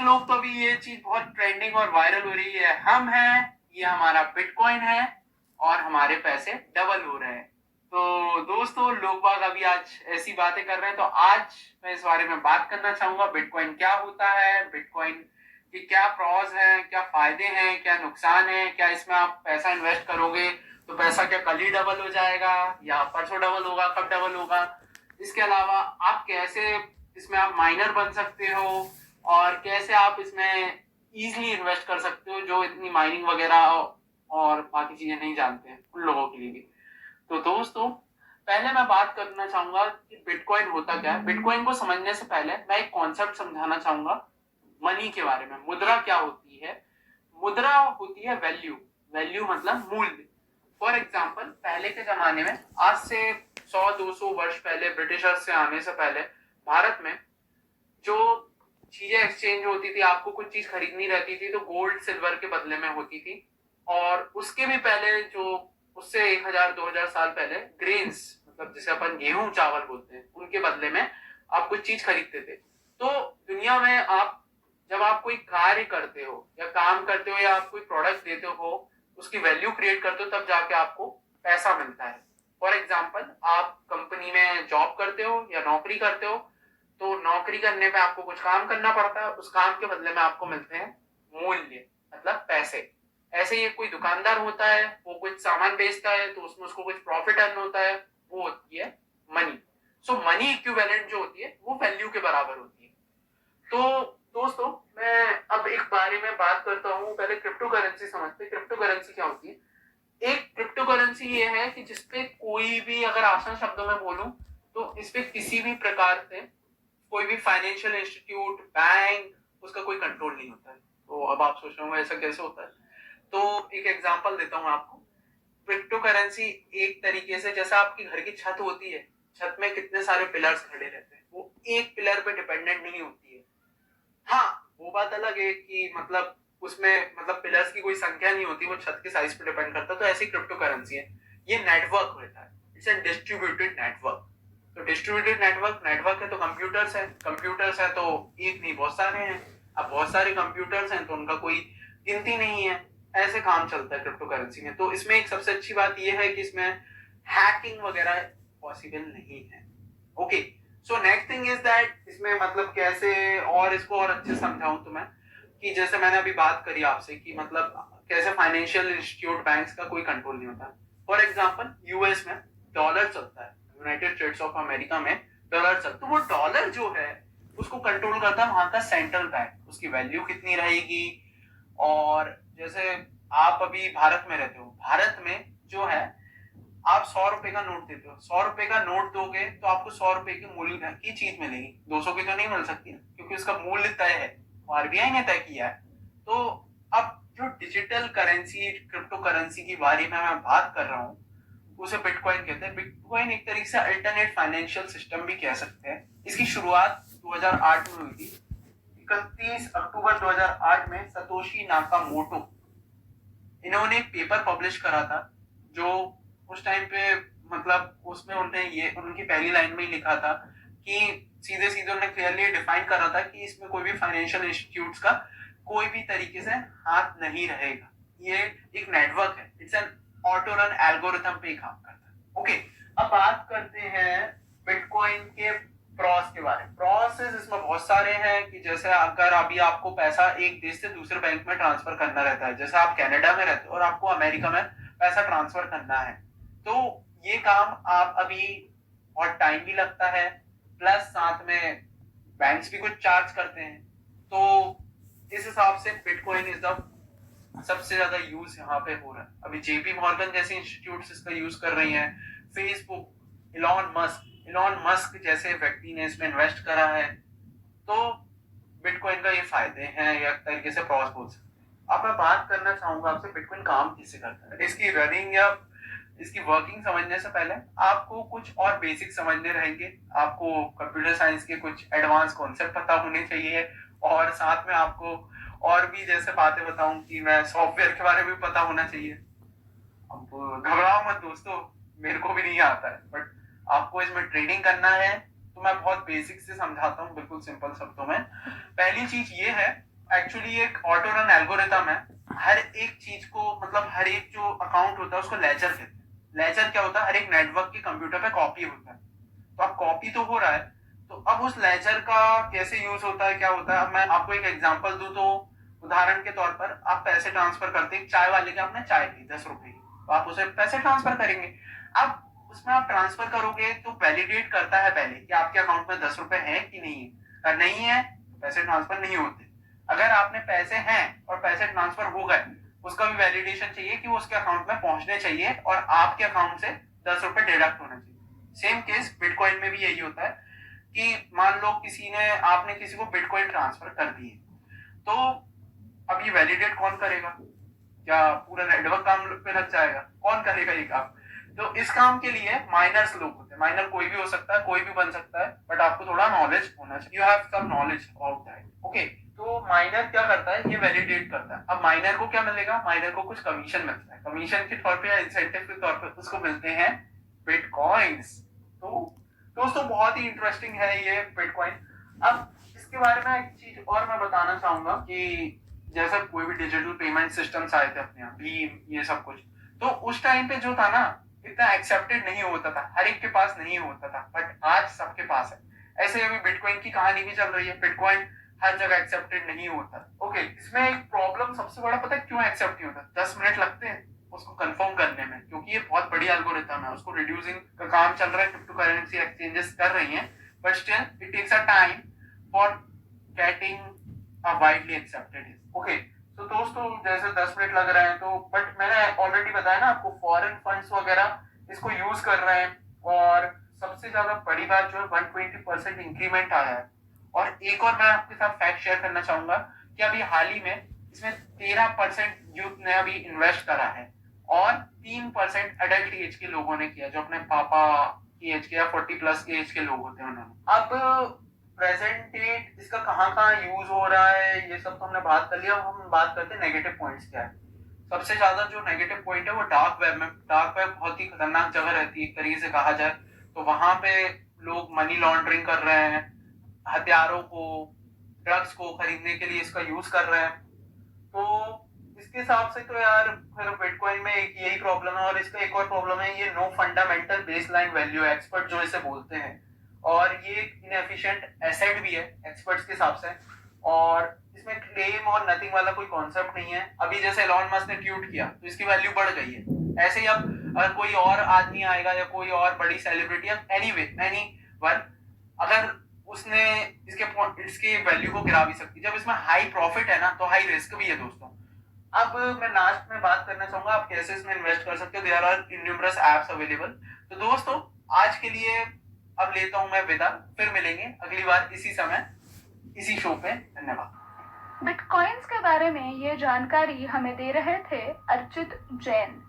लोग तो अभी ये चीज बहुत ट्रेंडिंग और वायरल हो रही है, हम हैं, ये हमारा बिटकॉइन है और हमारे पैसे डबल हो रहे हैं। तो दोस्तों, लोग बाग अभी आज ऐसी बातें कर रहे हैं, तो आज मैं इस बारे में बात करना चाहूंगा। बिटकॉइन क्या होता है, बिटकॉइन के क्या प्रॉज हैं, क्या फायदे हैं, क्या नुकसान है, क्या इसमें आप पैसा इन्वेस्ट करोगे तो पैसा क्या कल ही डबल हो जाएगा या परसों डबल होगा, कब डबल होगा। इसके अलावा आप कैसे इसमें आप माइनर बन सकते हो और कैसे आप इसमें इजीली इन्वेस्ट कर सकते हो, जो इतनी माइनिंग वगैरह और बाकी चीजें नहीं जानते हैं उन लोगों के लिए भी। तो दोस्तों, पहले मैं बात करना चाहूंगा कि बिटकॉइन होता क्या है। बिटकॉइन को समझने से पहले मैं एक कॉन्सेप्ट समझाना चाहूंगा मनी के बारे में। मुद्रा क्या होती है? मुद्रा होती है वैल्यू। वैल्यू मतलब मूल्य। फॉर एग्जाम्पल, पहले के जमाने में, आज से 100-200 वर्ष पहले, ब्रिटिशर्स से आने से पहले भारत में जो चीजें एक्सचेंज होती थी, आपको कुछ चीज खरीदनी रहती थी तो गोल्ड सिल्वर के बदले में होती थी। और उसके भी पहले, जो उससे 1000-2000 साल पहले, ग्रेन्स मतलब जिसे अपन गेहूं चावल बोलते हैं, उनके बदले में आप कुछ चीज खरीदते थे। तो दुनिया में आप जब आप कोई कार्य करते हो या काम करते हो या आप कोई प्रोडक्ट देते हो, उसकी वैल्यू क्रिएट करते हो, तब जाके आपको पैसा मिलता है। फॉर एग्जाम्पल, आप कंपनी में जॉब करते हो या नौकरी करते हो, तो नौकरी करने में आपको कुछ काम करना पड़ता है, उस काम के बदले में आपको मिलते हैं मूल्य, मतलब पैसे। ऐसे ही कोई दुकानदार होता है, वो कुछ सामान बेचता है तो उसमें उसको कुछ प्रॉफिट अर्न होता है, वो होती है मनी। सो मनी इक्विवेलेंट जो होती है वो वैल्यू के बराबर होती है। तो दोस्तों, मैं अब एक बारे में बात करता हूँ। पहले क्रिप्टो करेंसी समझते। क्रिप्टो करेंसी क्या होती है? एक क्रिप्टो करेंसी ये है कि जिसपे कोई भी, अगर आसान शब्दों में बोलूं, तो इसपे किसी भी प्रकार से कोई भी फाइनेंशियल इंस्टीट्यूट, बैंक, उसका कोई कंट्रोल नहीं होता है। तो अब आप सोच रहे होंगे ऐसा कैसे होता है। तो एक एग्जांपल देता हूँ आपको। क्रिप्टो करेंसी एक तरीके से, जैसा आपकी घर की छत होती है, छत में कितने सारे पिलर्स खड़े रहते हैं, वो एक पिलर पे डिपेंडेंट नहीं होती है। हाँ, वो बात अलग है कि मतलब उसमें मतलब पिलर्स की कोई संख्या नहीं होती, वो छत के साइज पे डिपेंड करता है। तो ऐसी क्रिप्टो करेंसी है। ये नेटवर्क होता है, इट्स ए डिस्ट्रीब्यूटेड नेटवर्क। तो डिस्ट्रीब्यूटेड नेटवर्क, नेटवर्क है तो कंप्यूटर्स है, कंप्यूटर्स है तो एक नहीं बहुत सारे हैं। अब बहुत सारे कंप्यूटर्स हैं तो उनका कोई गिनती नहीं है। ऐसे काम चलता है क्रिप्टो करेंसी में। तो इसमें एक सबसे अच्छी बात यह है कि इसमें हैकिंग वगैरह पॉसिबल नहीं है। Okay, so next thing is that इसमें मतलब कैसे और इसको और अच्छे समझाऊं तो मैं, कि जैसे मैंने अभी बात करी आपसे कि मतलब कैसे फाइनेंशियल इंस्टीट्यूट, बैंक्स का कोई कंट्रोल नहीं होता। फॉर एग्जांपल, यूएस में डॉलर चलता है, यूनाइटेड स्टेट्स ऑफ अमेरिका में डॉलर चलता है। तो वो डॉलर जो है उसको कंट्रोल करता है वहां का सेंट्रल बैंक। उसकी वैल्यू कितनी रहेगी। और जैसे आप अभी भारत में रहते हो, भारत में जो है, आप 100 रुपए का नोट देते हो, 100 रुपए का नोट दोगे तो आपको 100 रुपए की मूल्य की चीज मिलेगी, 200 की तो नहीं मिल सकती, क्योंकि उसका मूल्य तय है, आरबीआई ने तय किया है। तो अब जो डिजिटल करेंसी, क्रिप्टो करेंसी की बारे में मैं बात कर रहा हूँ, उसे बिटकॉइन कहते हैं। बिटकॉइन एक तरीके से अल्टरनेट फाइनेंशियल सिस्टम भी कह सकते हैं। इसकी शुरुआत 2008 में हुई थी। 31 अक्टूबर 2008 में सतोशी नाकामोटो, इन्होंने एक पेपर पब्लिश करा था, जो उस टाइम पे मतलब उसमें उन्होंने ये उनकी पहली लाइन में ही लिखा था कि सीधे सीधे उन्होंने क्लियरली डिफाइन करा था कि इसमें कोई भी फाइनेंशियल इंस्टीट्यूट्स का कोई भी तरीके से हाथ नहीं रहेगा। ये एक नेटवर्क है, it's an auto run algorithm पे काम करता है। ओके, अब बात करते हैं बिटकॉइन के प्रॉस के बारे में। प्रोसेस इसमें बहुत सारे हैं कि जैसे अगर अभी आपको पैसा एक देश से दूसरे बैंक में ट्रांसफर करना रहता है, जैसे आप कनाडा में रहते हो और आपको अमेरिका में पैसा ट्रांसफर करना है, तो ये काम आप अभी बहुत टाइम भी लगता है, प्लस साथ में बैंक्स भी कुछ चार्ज करते हैं। तो इस हिसाब से बिटकॉइन इज द सबसे ज्यादा यूज यहाँ पे हो रहा है। अभी जेपी मॉर्गन जैसे इंस्टीट्यूट इसका यूज कर रही हैं, फेसबुक, इलॉन मस्क जैसे व्यक्ति ने इसमें इन्वेस्ट करा है। तो बिटकॉइन का ये फायदे हैं या तरीके से प्रॉस बोल सकते हैं। अब मैं बात करना चाहूंगा आपसे बिटकॉइन काम कैसे करता है। इसकी रनिंग या इसकी वर्किंग समझने से पहले आपको कुछ और बेसिक समझने रहेंगे। आपको कंप्यूटर साइंस के कुछ एडवांस कॉन्सेप्ट पता होने चाहिए, और साथ में आपको और भी जैसे बातें बताऊं कि मैं सॉफ्टवेयर के बारे में पता होना चाहिए। अब घबराओ मत दोस्तों, मेरे को भी नहीं आता है, बट आपको इसमें ट्रेडिंग करना है तो मैं बहुत बेसिक से समझाता हूँ, बिल्कुल सिंपल शब्दों में। पहली चीज ये है एक्चुअली एक ऑटो रन एल्गोरिथम है। हर एक चीज को मतलब हर एक जो अकाउंट होता है उसको लेजर कहते हैं। लेजर क्या होता है? हर एक नेटवर्क के कंप्यूटर पे कॉपी होता है। तो अब कॉपी तो हो रहा है, तो अब उस लेजर का कैसे यूज होता है, क्या होता है? अब मैं आपको एक एग्जांपल दूं तो उदाहरण के तौर पर आप पैसे ट्रांसफर करते हैं चाय वाले के, आपने चाय पी 10 रुपए की, तो आप उसे पैसे ट्रांसफर करेंगे। अब उसमें आप ट्रांसफर करोगे तो वैलिडेट करता है पहले कि आपके अकाउंट में 10 रुपए है कि नहीं है। अगर नहीं है तो पैसे ट्रांसफर नहीं होते। अगर आपने पैसे हैं और पैसे ट्रांसफर हो गए, उसका भी वैलिडेशन चाहिए कि वो उसके अकाउंट में पहुंचने चाहिए और आपके अकाउंट से 10 रुपए डिडक्ट होना चाहिए। सेम केस बिटकॉइन में भी यही होता है कि मान लो आपने किसी को बिटकॉइन ट्रांसफर कर दिए, तो अब ये वैलिडेट कौन करेगा? क्या पूरा नेटवर्क काम पे लग जाएगा? कौन करेगा ये काम? तो इस काम के लिए माइनर्स लोग होते हैं। माइनर कोई भी हो सकता है, कोई भी बन सकता है, बट आपको थोड़ा नॉलेज होना चाहिए। You have some knowledge about that. Okay, तो माइनर क्या करता है? ये वैलिडेट करता है। अब माइनर को क्या मिलेगा? माइनर को कुछ कमीशन मिलता है। कमीशन के तौर पे या इंसेंटिव के तौर पे उसको मिलते हैं बिटकॉइंस। तो दोस्तों बहुत ही इंटरेस्टिंग है ये बिटकॉइन। अब इसके बारे में एक चीज और मैं बताना चाहूंगा कि जैसे कोई भी डिजिटल पेमेंट सिस्टम्स आए थे अपने यहाँ, भीम, ये सब कुछ, तो उस टाइम पे जो था ना, इतना एक्सेप्टेड नहीं होता था, हर एक के पास नहीं होता था, बट आज सबके पास है। ऐसे अभी बिटकॉइन की कहानी भी चल रही है। बिटकॉइन हर जगह एक्सेप्टेड नहीं होता। ओके, इसमें एक प्रॉब्लम सबसे बड़ा पता है क्यों एक्सेप्ट नहीं होता? 10 मिनट लगते हैं उसको कंफर्म करने में, क्योंकि ये बहुत बड़ी एल्गोरिथम है। उसको रिड्यूसिंग का काम चल रहा है, क्रिप्टो करेंसी एक्सचेंजेस कर रही हैं, but still it takes a time for getting widely accepted. Okay, तो दोस्तों जैसे 10 मिनट लग रहे हैं, तो बट मैंने ऑलरेडी बताया ना आपको, फॉरेन फंड्स वगैरह इसको यूज कर रहे हैं। और सबसे ज्यादा बड़ी बात जो है 120% इंक्रीमेंट आया है। और एक और मैं आपके साथ फैक्ट शेयर करना चाहूंगा कि अभी हाल ही में इसमें 13% यूथ ने अभी इन्वेस्ट करा है और 3% अडल्ट एज के लोगों ने किया, जो अपने पापा की एज के या 40+ के एज के लोग होते हैं उन्होंने। अब प्रेजेंट डेट इसका कहाँ कहाँ यूज हो रहा है ये सब तो हमने बात कर लिया। अब हम बात करते हैं नेगेटिव पॉइंट्स क्या है। सबसे ज्यादा जो नेगेटिव पॉइंट है वो डार्क वेब में। डार्क वेब बहुत ही खतरनाक जगह रहती है एक तरीके से कहा जाए तो। वहां पे लोग मनी लॉन्ड्रिंग कर रहे हैं, हथियारों को, ड्रग्स को खरीदने के लिए इसका यूज कर रहे हैं। तो इसके हिसाब से तो यार फिर बिटकॉइन में एक यही प्रॉब्लम है। और इसका एक और प्रॉब्लम है, ये नो फंडामेंटल बेसलाइन वैल्यू है, एक्सपर्ट जो इसे बोलते हैं। और ये इनएफिशिएंट एसेट भी है एक्सपर्ट्स के हिसाब से। और इसमें क्लेम और नथिंग वाला कोई कॉन्सेप्ट नहीं है। अभी जैसे एलॉन मस्क ने ट्वीट किया तो इसकी वैल्यू बढ़ गई है, ऐसे ही अब अगर कोई और आदमी आएगा या कोई और बड़ी सेलिब्रिटी या एनी वन, अगर उसने इसके वैल्यू को गिरा भी सकती है। जब इसमें हाई प्रॉफिट है ना, तो हाई रिस्क भी है दोस्तों। अब मैं लास्ट में बात करना चाहूंगा आप कैसे इसमें इन्वेस्ट कर सकते हो। There are numerous apps available. तो दोस्तों आज के लिए अब लेता हूं मैं विदा, फिर मिलेंगे अगली बार इसी समय इसी शो पे। धन्यवाद। बिटकॉइंस के बारे में ये जानकारी हमें दे रहे थे अर्चित जैन।